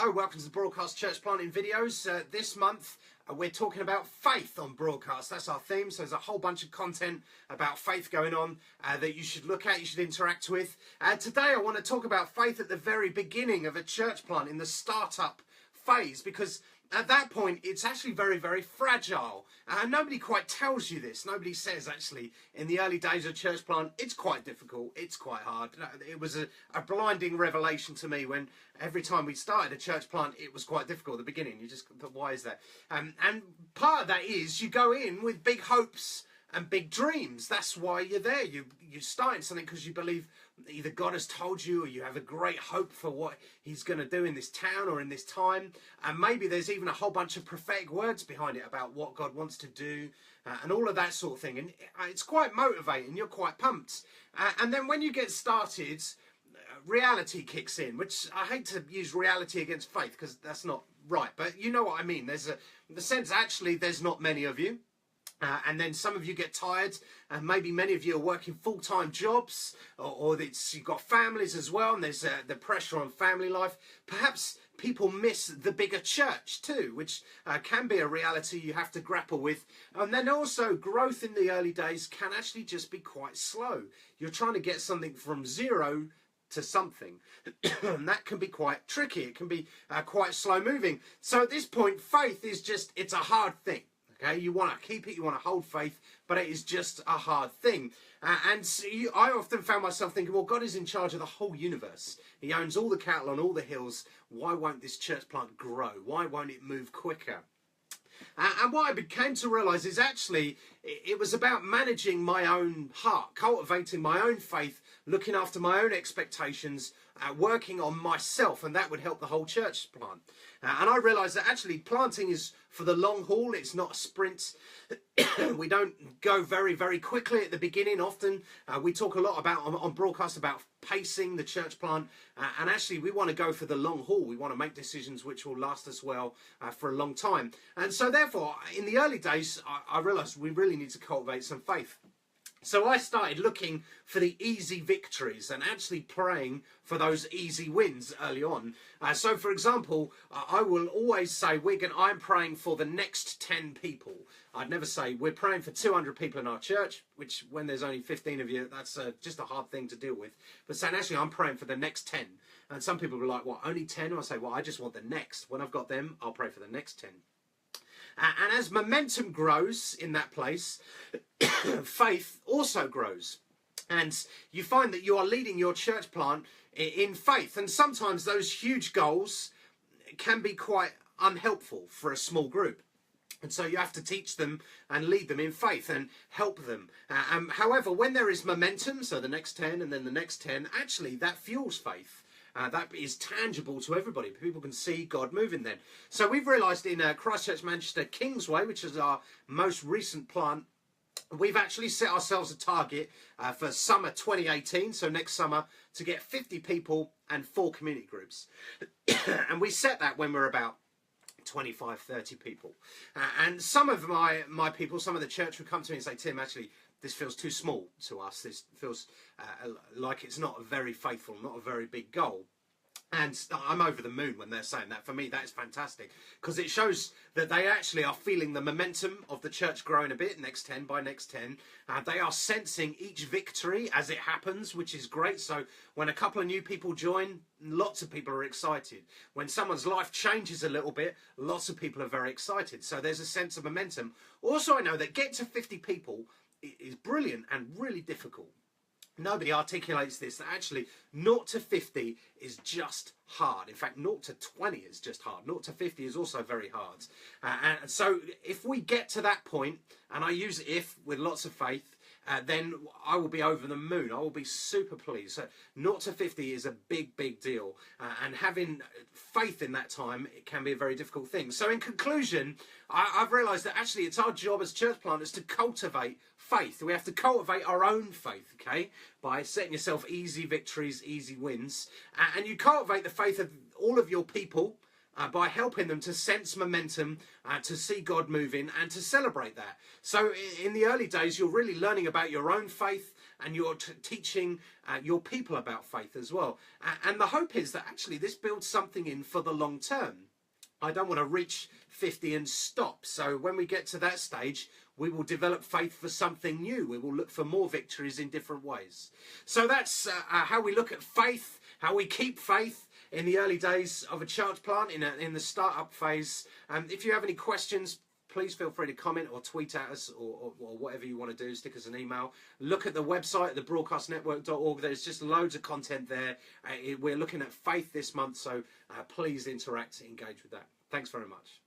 Hello, welcome to the Broadcast Church Planting videos. This month we're talking about faith on Broadcast. That's our theme, so there's a whole bunch of content about faith going on that you should look at, you should interact with. Today I want to talk about faith at the very beginning of a church plant, in the startup phase, because at that point it's actually very, very fragile. Nobody quite tells you this. Nobody says, actually, in the early days of church plant, it's quite difficult, it's quite hard. It was a blinding revelation to me when every time we started a church plant, it was quite difficult at the beginning. You just thought, why is that? And part of that is you go in with big hopes and big dreams. That's why you're there. You're starting something because you believe either God has told you, or you have a great hope for what he's going to do in this town or in this time. And maybe there's even a whole bunch of prophetic words behind it about what God wants to do and all of that sort of thing. And it's quite motivating. You're quite pumped. And then when you get started, reality kicks in, which I hate to use reality against faith because that's not right. But you know what I mean. There's the sense, actually, there's not many of you. And then some of you get tired, and maybe many of you are working full-time jobs, or you've got families as well, and there's the pressure on family life. Perhaps people miss the bigger church too, which can be a reality you have to grapple with. And then also, growth in the early days can actually just be quite slow. You're trying to get something from zero to something, and that can be quite tricky. It can be quite slow moving. So at this point, faith is just, it's a hard thing. Okay, you want to keep it, you want to hold faith, but it is just a hard thing. I often found myself thinking, well, God is in charge of the whole universe. He owns all the cattle on all the hills. Why won't this church plant grow? Why won't it move quicker? And what I came to realise is actually it was about managing my own heart, cultivating my own faith, looking after my own expectations, working on myself, and that would help the whole church plant. And I realised that actually planting is for the long haul. It's not a sprint. We don't go very, very quickly at the beginning. Often we talk a lot about on Broadcast about pacing the church plant, and actually we want to go for the long haul. We want to make decisions which will last us well for a long time. And so therefore, in the early days, I realised we really need to cultivate some faith. So I started looking for the easy victories and actually praying for those easy wins early on. So, for example, I will always say, I'm praying for the next 10 people. I'd never say, we're praying for 200 people in our church, which when there's only 15 of you, that's just a hard thing to deal with. But saying, actually, I'm praying for the next 10. And some people were like, what, only 10? I say, well, I just want the next. When I've got them, I'll pray for the next 10. And as momentum grows in that place, faith also grows. And you find that you are leading your church plant in faith. And sometimes those huge goals can be quite unhelpful for a small group. And so you have to teach them and lead them in faith and help them. However, when there is momentum, so the next 10 and then the next 10, actually that fuels faith. That is tangible to everybody. People can see God moving then. So we've realised in Christchurch Manchester Kingsway, which is our most recent plant, we've actually set ourselves a target for summer 2018, so next summer, to get 50 people and 4 community groups. And we set that when we're about 25, 30 people. And some of my people, some of the church would come to me and say, Tim, actually, this feels too small to us. This feels like it's not a very faithful, not a very big goal. And I'm over the moon when they're saying that. For me, that is fantastic, because it shows that they actually are feeling the momentum of the church growing a bit, next 10 by next 10. They are sensing each victory as it happens, which is great. So when a couple of new people join, lots of people are excited. When someone's life changes a little bit, lots of people are very excited. So there's a sense of momentum. Also, I know that get to 50 people is brilliant and really difficult. Nobody articulates this, that actually 0 to 50 is just hard. In fact, 0 to 20 is just hard. 0 to 50 is also very hard. And so if we get to that point, and I use if with lots of faith, then I will be over the moon. I will be super pleased. So 0 to 50 is a big, big deal. And having faith in that time, it can be a very difficult thing. So in conclusion, I've realised that actually it's our job as church planters to cultivate faith. We have to cultivate our own faith, okay, by setting yourself easy victories, easy wins. And you cultivate the faith of all of your people by helping them to sense momentum, to see God moving and to celebrate that. So in the early days, you're really learning about your own faith, and you're teaching your people about faith as well. And the hope is that actually this builds something in for the long term. I don't want to reach 50 and stop. So when we get to that stage, we will develop faith for something new. We will look for more victories in different ways. So that's how we look at faith, how we keep faith in the early days of a church plant, in the startup phase. If you have any questions, please feel free to comment or tweet at us, or whatever you want to do. Stick us an email. Look at the website, thebroadcastnetwork.org. There's just loads of content there. We're looking at faith this month, so please interact, engage with that. Thanks very much.